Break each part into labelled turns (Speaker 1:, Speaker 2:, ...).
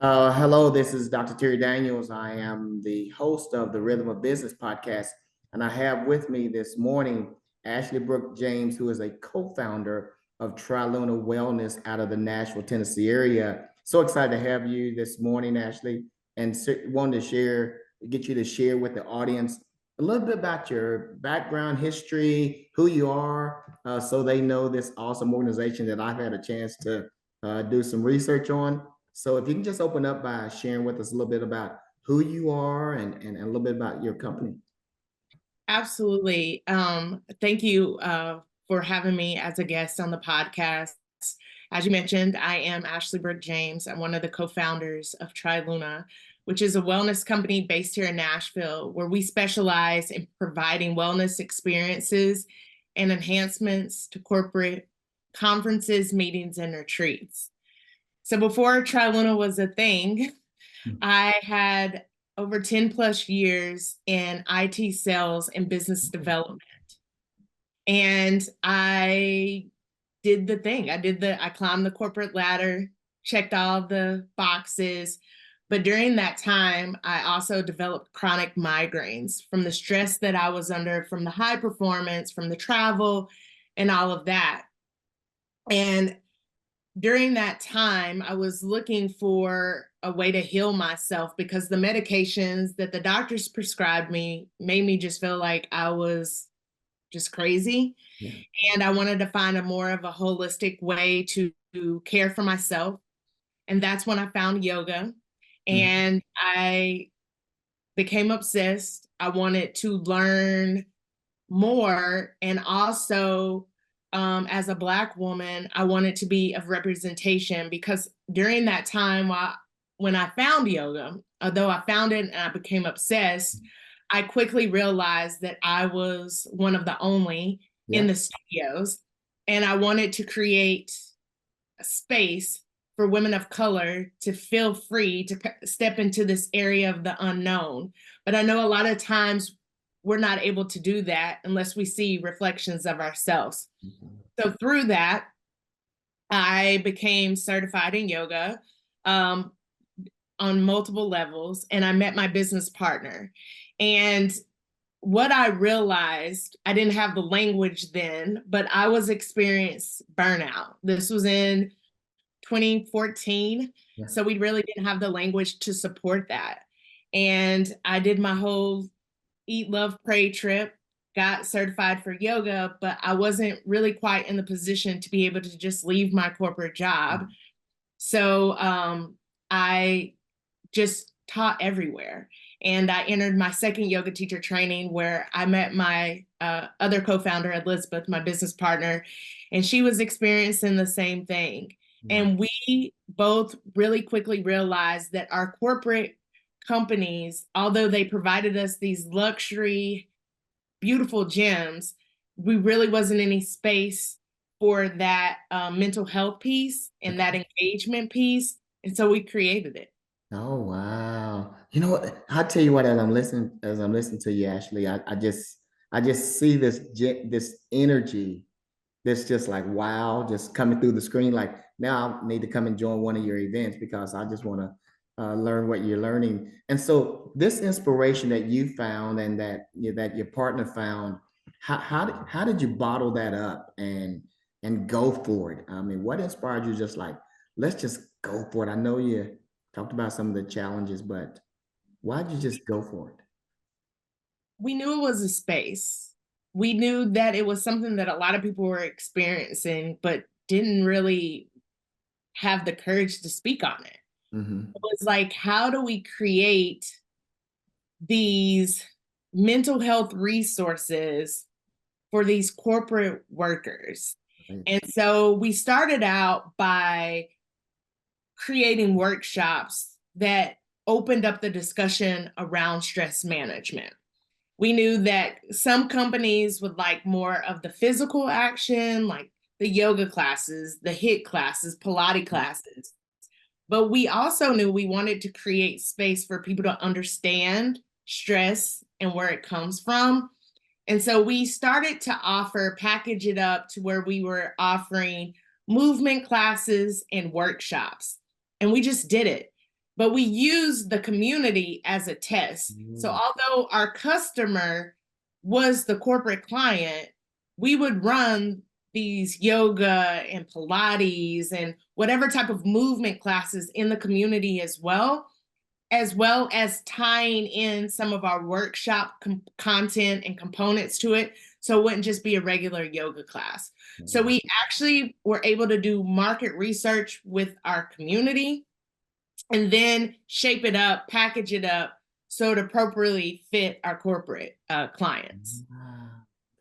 Speaker 1: Hello, this is Dr. Terry Daniels. I am the host of the Rhythm of Business podcast, and I have with me this morning Ashley Brooke James, who is a co-founder of TRILUNA Wellness out of the Nashville, Tennessee area. So excited to have you this morning, Ashley, and wanted to get you to share with the audience a little bit about your background, history, who you are, so they know this awesome organization that I've had a chance to do some research on. So if you can just open up by sharing with us a little bit about who you are and a little bit about your company.
Speaker 2: Absolutely. Thank you for having me as a guest on the podcast. As you mentioned, I am Ashley Brooke James. I'm one of the co-founders of TRILUNA, which is a wellness company based here in Nashville, where we specialize in providing wellness experiences and enhancements to corporate conferences, meetings, and retreats. So before TRILUNA was a thing, I had over 10 plus years in IT sales and business development. And I did the thing. I climbed the corporate ladder, checked all the boxes. But during that time, I also developed chronic migraines from the stress that I was under, from the high performance, from the travel, and all of that. And during that time, I was looking for a way to heal myself because the medications that the doctors prescribed me made me just feel like I was just crazy.
Speaker 1: Yeah.
Speaker 2: And I wanted to find a more of a holistic way to care for myself. And that's when I found yoga.
Speaker 1: Mhm.
Speaker 2: And I became obsessed. I wanted to learn more. And also, as a Black woman, I wanted to be of representation because during that time, when I found yoga, although I found it and I became obsessed, I quickly realized that I was one of the only in
Speaker 1: Yeah.
Speaker 2: the studios. And I wanted to create a space for women of color to feel free to step into this area of the unknown. But I know a lot of times we're not able to do that unless we see reflections of ourselves.
Speaker 1: Mhm.
Speaker 2: So through that, I became certified in yoga um, on multiple levels, and I met my business partner. And what I realized, I didn't have the language then, but I was experiencing burnout. This was in 2014.
Speaker 1: Yeah.
Speaker 2: So we really didn't have the language to support that. And I did my whole eat, love, pray trip, got certified for yoga, but I wasn't really quite in the position to be able to just leave my corporate job. So I just taught everywhere. And I entered my second yoga teacher training where I met my other co founder, Elizabeth, my business partner, and she was experiencing the same thing.
Speaker 1: Wow.
Speaker 2: And we both really quickly realized that our corporate companies, although they provided us these luxury, beautiful gyms, we really wasn't any space for that mental health piece and that engagement piece. And so we created it.
Speaker 1: Oh wow. You know what? I'll tell you what, as I'm listening to you, Ashley, I just see this energy that's just like wow, just coming through the screen. Like now I need to come and join one of your events because I just want to learn what you're learning. And so this inspiration that you found and that your partner found, how did you bottle that up and go for it? I mean, what inspired you just like, let's just go for it? I know you talked about some of the challenges, but why'd you just go for it?
Speaker 2: We knew it was a space. We knew that it was something that a lot of people were experiencing, but didn't really have the courage to speak on it.
Speaker 1: Mm-hmm.
Speaker 2: It was like, how do we create these mental health resources for these corporate workers?
Speaker 1: Right.
Speaker 2: And so we started out by creating workshops that opened up the discussion around stress management. We knew that some companies would like more of the physical action, like the yoga classes, the HIIT classes, Pilates classes. But we also knew we wanted to create space for people to understand stress and where it comes from. And so we started to package it up to where we were offering movement classes and workshops. And we just did it. but we use the community as a test. So
Speaker 1: Mm.
Speaker 2: although our customer was the corporate client, we would run these yoga and Pilates and whatever type of movement classes in the community as well as tying in some of our workshop content and components to it. So it wouldn't just be a regular yoga class. So we actually were able to do market research with our community and then shape it up, package it up so it appropriately fit our corporate clients.
Speaker 1: Wow,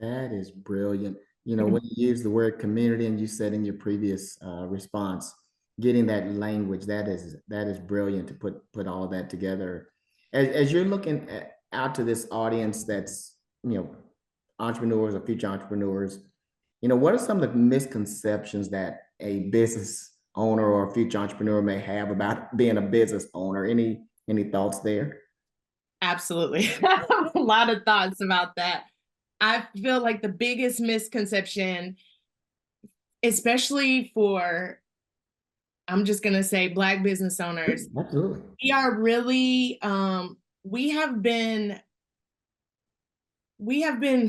Speaker 1: that is brilliant. You know, when you use the word community, and you said in your previous response, getting that language, that is brilliant to put all of that together. As you're looking out to this audience that's, entrepreneurs or future entrepreneurs, what are some of the misconceptions that a business owner or a future entrepreneur may have about being a business owner? Any thoughts there?
Speaker 2: Absolutely. I have a lot of thoughts about that. I feel like the biggest misconception, especially for, I'm just going to say, Black business owners,
Speaker 1: Absolutely.
Speaker 2: we are really, we have been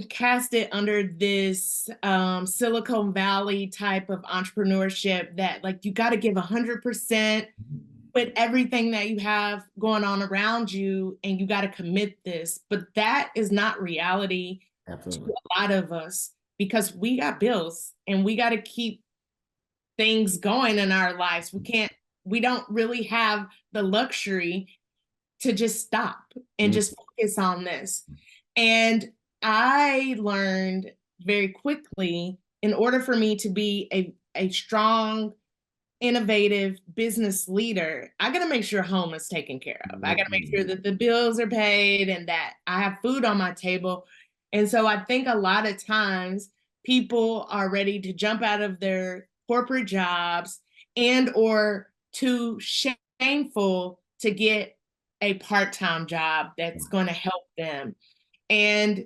Speaker 2: casted under this Silicon Valley type of entrepreneurship that like you got to give 100% with everything that you have going on around you, and you got to commit this. But that is not reality to
Speaker 1: Absolutely.
Speaker 2: a lot of us, because we got bills and we got to keep things going in our lives. We don't really have the luxury to just stop and
Speaker 1: Mm.
Speaker 2: just focus on this. And I learned very quickly, in order for me to be a strong, innovative business leader, I got to make sure home is taken care of. I got to make sure that the bills are paid and that I have food on my table. And so I think a lot of times people are ready to jump out of their corporate jobs and or too shameful to get a part-time job that's going to help them. And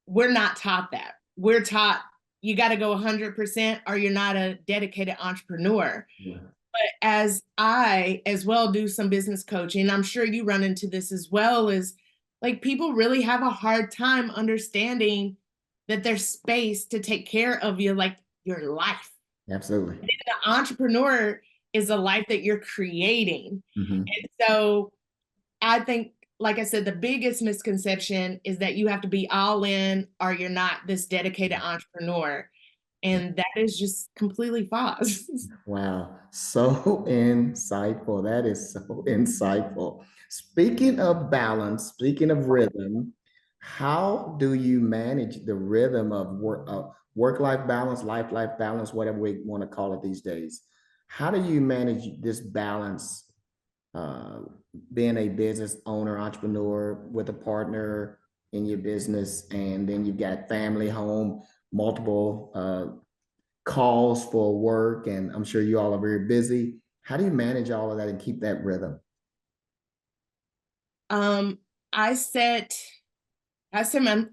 Speaker 2: we're not taught that. We're taught you got to go 100% or you're not a dedicated entrepreneur.
Speaker 1: Yeah.
Speaker 2: But as I as well do some business coaching, I'm sure you run into this as well, is like people really have a hard time understanding that there's space to take care of you, like your life.
Speaker 1: Absolutely.
Speaker 2: And the entrepreneur is a life that you're creating.
Speaker 1: Mhm.
Speaker 2: And so I think, like I said, the biggest misconception is that you have to be all in or you're not this dedicated entrepreneur. And that is just completely false.
Speaker 1: Wow, so insightful. That is so insightful. Speaking of balance, speaking of rhythm, how do you manage the rhythm of work-life balance, life-life balance, whatever we want to call it these days? How do you manage this balance, uh, being a business owner, entrepreneur with a partner in your business, and then you've got family, home, multiple calls for work, and I'm sure you all are very busy. How do you manage all of that and keep that rhythm?
Speaker 2: Um, I set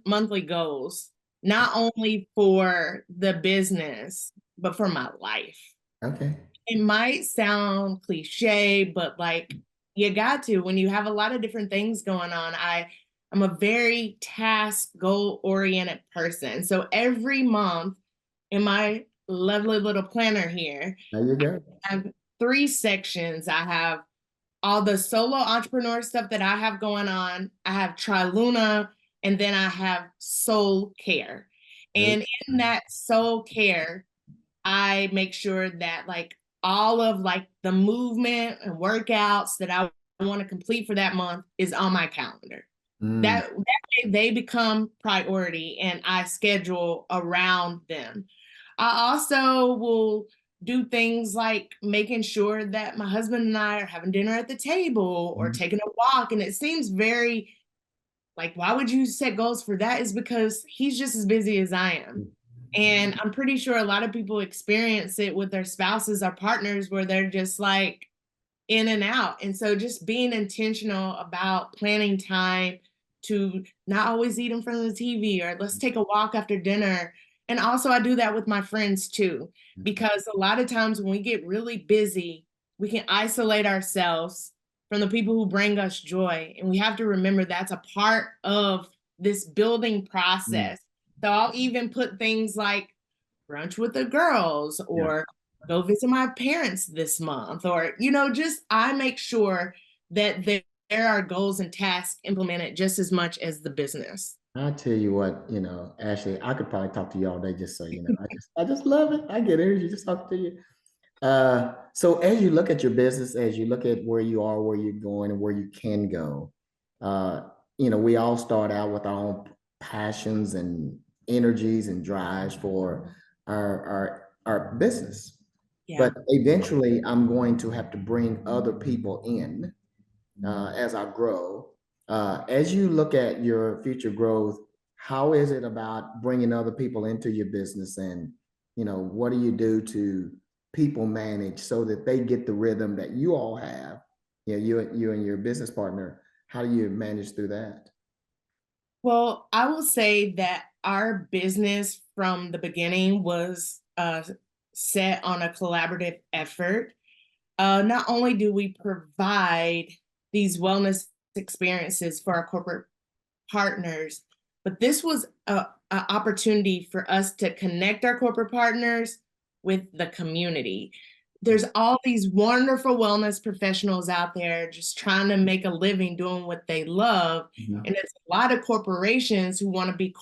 Speaker 2: monthly goals, not only for the business, but for my life.
Speaker 1: Okay.
Speaker 2: It might sound cliche, but like you got to, when you have a lot of different things going on. I'm a very task goal oriented person. So every month in my lovely little planner here,
Speaker 1: There you go.
Speaker 2: I have 3 sections. I have all the solo entrepreneur stuff that I have going on. I have TRILUNA, and then I have soul care.
Speaker 1: Good.
Speaker 2: And in that soul care, I make sure that like all of like the movement and workouts that I want to complete for that month is on my calendar.
Speaker 1: Mm.
Speaker 2: That way they become priority and I schedule around them. I also will do things like making sure that my husband and I are having dinner at the table or
Speaker 1: Mm.
Speaker 2: taking a walk. And it seems very like, why would you set goals for that? Is because he's just as busy as I am. And I'm pretty sure a lot of people experience it with their spouses or partners where they're just like in and out. And so just being intentional about planning time to not always eat in front of the TV or let's take a walk after dinner. And also, I do that with my friends too, because a lot of times when we get really busy, we can isolate ourselves from the people who bring us joy. And we have to remember that's a part of this building process. So I'll even put things like brunch with the girls, or go visit my parents this month, or, just I make sure that there are goals and tasks implemented just as much as the business.
Speaker 1: I tell you what, Ashley, I could probably talk to you all day just so you know. I just love it. I get energy just talking to you. So as you look at your business, as you look at where you are, where you're going, and where you can go, uh, we all start out with our own passions and energies and drives for our business.
Speaker 2: Yeah.
Speaker 1: But eventually, I'm going to have to bring other people in as I grow. As you look at your future growth, how is it about bringing other people into your business, and what do you do to people manage so that they get the rhythm that you all have? You and your business partner. How do you manage through that?
Speaker 2: Well, I will say that our business from the beginning was set on a collaborative effort. Not only do we provide these wellness experiences for our corporate partners, but this was a opportunity for us to connect our corporate partners with the community. There's all these wonderful wellness professionals out there just trying to make a living doing what they love.
Speaker 1: Yeah.
Speaker 2: And there's a lot of corporations who want to be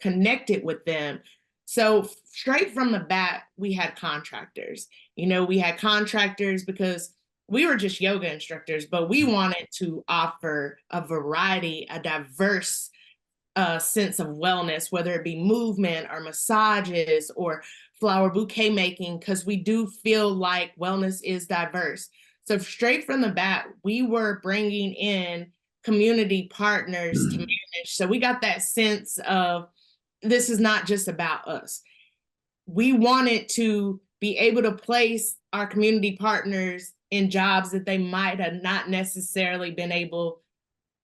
Speaker 2: connected with them. So straight from the bat, we had contractors. We had contractors because we were just yoga instructors, but we wanted to offer a variety, a diverse sense of wellness, whether it be movement or massages or flower bouquet making, because we do feel like wellness is diverse. So straight from the bat, we were bringing in community partners to manage. So we got that sense of this is not just about us. We wanted to be able to place our community partners in jobs that they might have not necessarily been able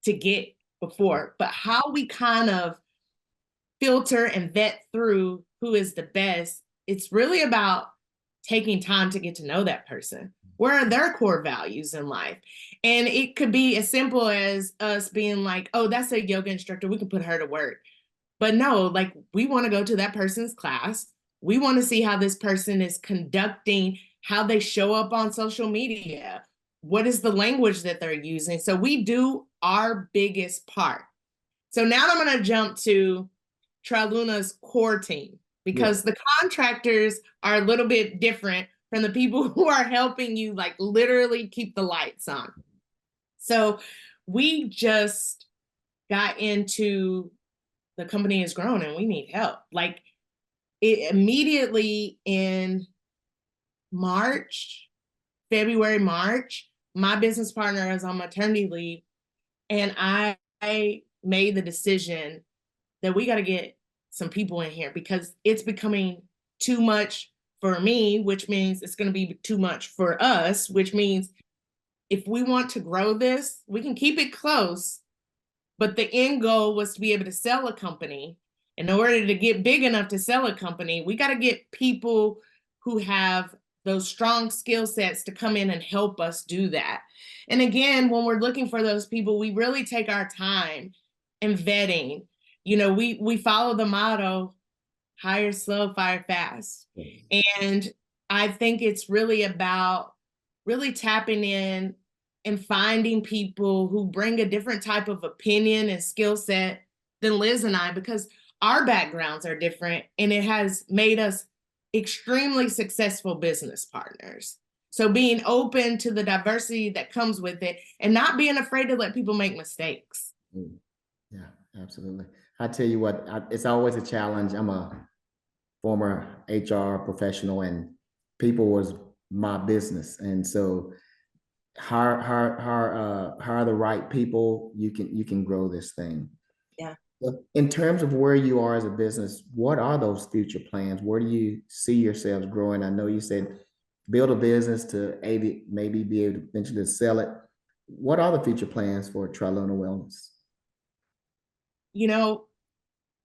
Speaker 2: to get before, but how we kind of filter and vet through who is the best, it's really about taking time to get to know that person. Where are their core values in life? And it could be as simple as us being like, oh, that's a yoga instructor, we can put her to work. But no, like, we want to go to that person's class. We want to see how this person is conducting, how they show up on social media. What is the language that they're using? So we do our biggest part. So now I'm going to jump to TRILUNA's core team, because the contractors are a little bit different from the people who are helping you, like, literally keep the lights on. So we just got into the company is grown and we need help. Like, it immediately in February, March, my business partner is on maternity leave, and I made the decision that we got to get some people in here because it's becoming too much for me, which means it's going to be too much for us, which means if we want to grow this, we can keep it close. But the end goal was to be able to sell a company. In order to get big enough to sell a company, we got to get people who have those strong skill sets to come in and help us do that. And again, when we're looking for those people, we really take our time in vetting. We follow the motto, hire slow, fire fast. And I think it's really about really tapping in and finding people who bring a different type of opinion and skill set than Liz and I, because our backgrounds are different, and it has made us extremely successful business partners. So being open to the diversity that comes with it and not being afraid to let people make mistakes.
Speaker 1: Yeah, absolutely. I tell you what, it's always a challenge. I'm a former HR professional, and people was my business. And so hire the right people, you can grow this thing.
Speaker 2: Yeah.
Speaker 1: In terms of where you are as a business, what are those future plans? Where do you see yourselves growing? I know you said build a business to maybe be able to eventually sell it. What are the future plans for TRILUNA Wellness?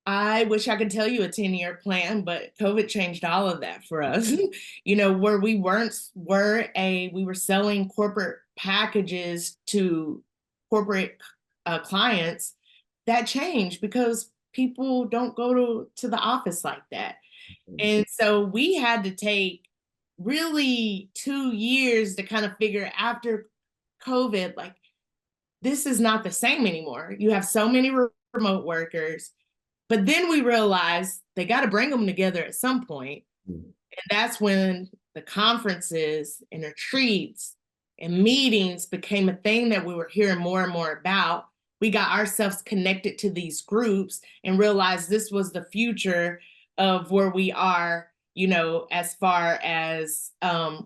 Speaker 2: I wish I could tell you a 10-year plan, but COVID changed all of that for us. Where we were selling corporate packages to corporate clients, that changed because people don't go to the office like that. And so we had to take really 2 years to kind of figure after COVID, like, this is not the same anymore. You have so many remote workers, but then we realized they got to bring them together at some point. And that's when the conferences and retreats and meetings became a thing that we were hearing more and more about. We got ourselves connected to these groups and realized this was the future of where we are, you know, as far as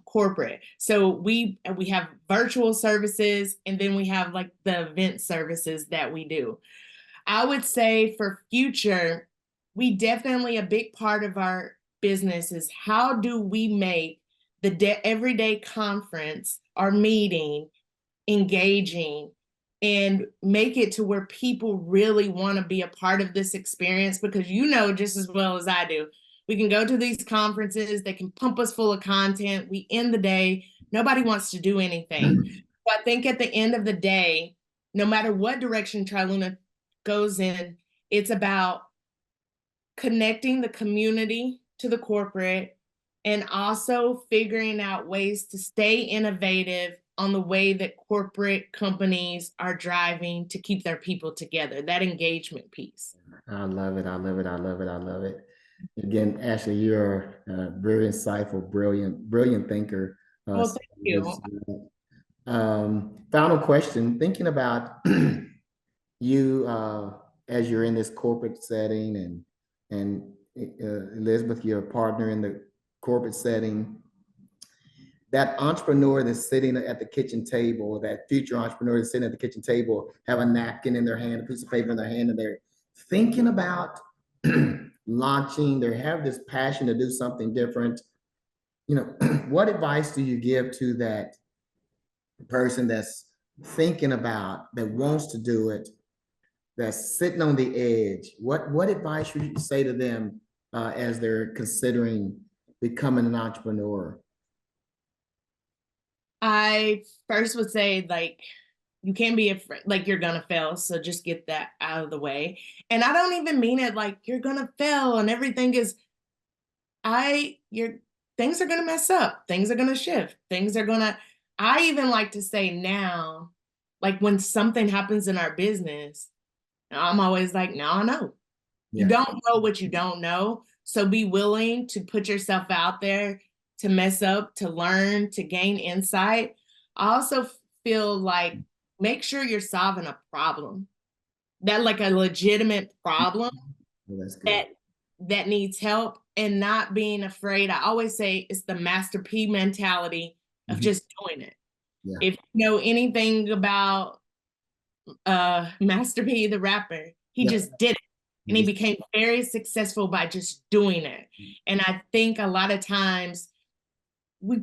Speaker 2: corporate. So we have virtual services, and then we have like the event services that we do. I would say for future, we definitely, a big part of our business is how do we make the everyday conference or meeting engaging and make it to where people really want to be a part of this experience, because you know just as well as I do, we can go to these conferences, they can pump us full of content, we end the day, nobody wants to do anything. So I think at the end of the day, no matter what direction TRILUNA goes in, it's about connecting the community to the corporate and also figuring out ways to stay innovative on the way that corporate companies are driving to keep their people together, that engagement piece.
Speaker 1: I love it. I love it. I love it. I love it. Again, Ashley, you're very insightful, brilliant thinker.
Speaker 2: Well, thank you.
Speaker 1: Final question, thinking about you as you're in this corporate setting, and Elizabeth, your partner in the corporate setting, that entrepreneur that's sitting at the kitchen table, that future entrepreneur that's sitting at the kitchen table, have a napkin in their hand, a piece of paper in their hand, and they're thinking about launching, they have this passion to do something different. You know, what advice do you give to that person that's thinking about, that wants to do it, that's sitting on the edge? What advice should you say to them as they're considering becoming an entrepreneur?
Speaker 2: I first would say, like, you can't be afraid, like, you're gonna fail, so just get that out of the way. And I don't even mean it like you're gonna fail and everything is, your things are gonna mess up, things are gonna shift, things are gonna, I even like to say now, like when something happens in our business, I'm always like, now I know. You don't know what you don't know. So be willing to put yourself out there, to mess up, to learn, to gain insight. I also feel like make sure you're solving a problem, that like a legitimate problem
Speaker 1: That's good.
Speaker 2: that needs help, and not being afraid. I always say it's the Master P mentality of just doing it.
Speaker 1: Yeah.
Speaker 2: If you know anything about Master P, the rapper, he just did it. And he became very successful by just doing it. And I think a lot of times we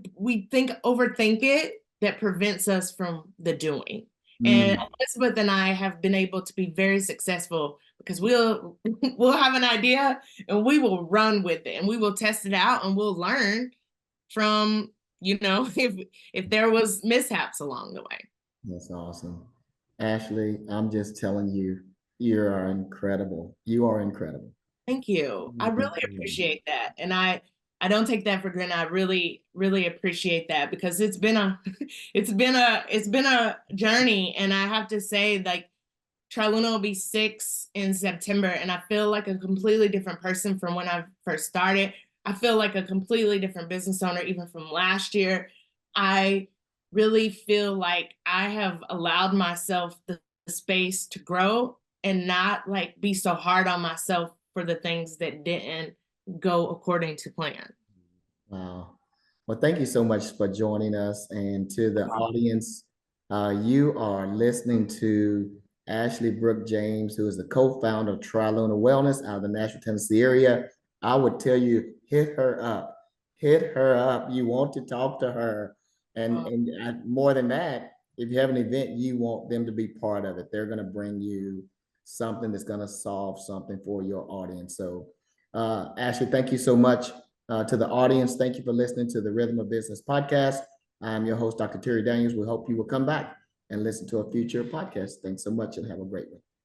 Speaker 2: overthink it, that prevents us from the doing. And Elizabeth and I have been able to be very successful because we'll have an idea and we will run with it and we will test it out and we'll learn from, you know, if there was mishaps along the way.
Speaker 1: That's awesome. Ashley, I'm just telling you, you are incredible. You are incredible.
Speaker 2: Thank you. I really appreciate that. And I don't take that for granted. I really, really appreciate that, because it's been a it's been a journey. And I have to say, like, TRILUNA will be 6 in September, and I feel like a completely different person from when I first started. I feel like a completely different business owner even from last year. I really feel like I have allowed myself the space to grow and not like be so hard on myself for the things that didn't go according to plan.
Speaker 1: Wow. Well, thank you so much for joining us. And to the audience, you are listening to Ashley Brooke James, who is the co-founder of TRILUNA Wellness out of the Nashville, Tennessee area. I would tell you, hit her up. Hit her up. You want to talk to her. And more than that, if you have an event, you want them to be part of it. They're going to bring you something that's going to solve something for your audience. So, Ashley, thank you so much. To the audience, thank you for listening to the Rhythm of Business podcast. I am your host, Dr. Terry Daniels. We hope you will come back and listen to a future podcast. Thanks so much and have a great one.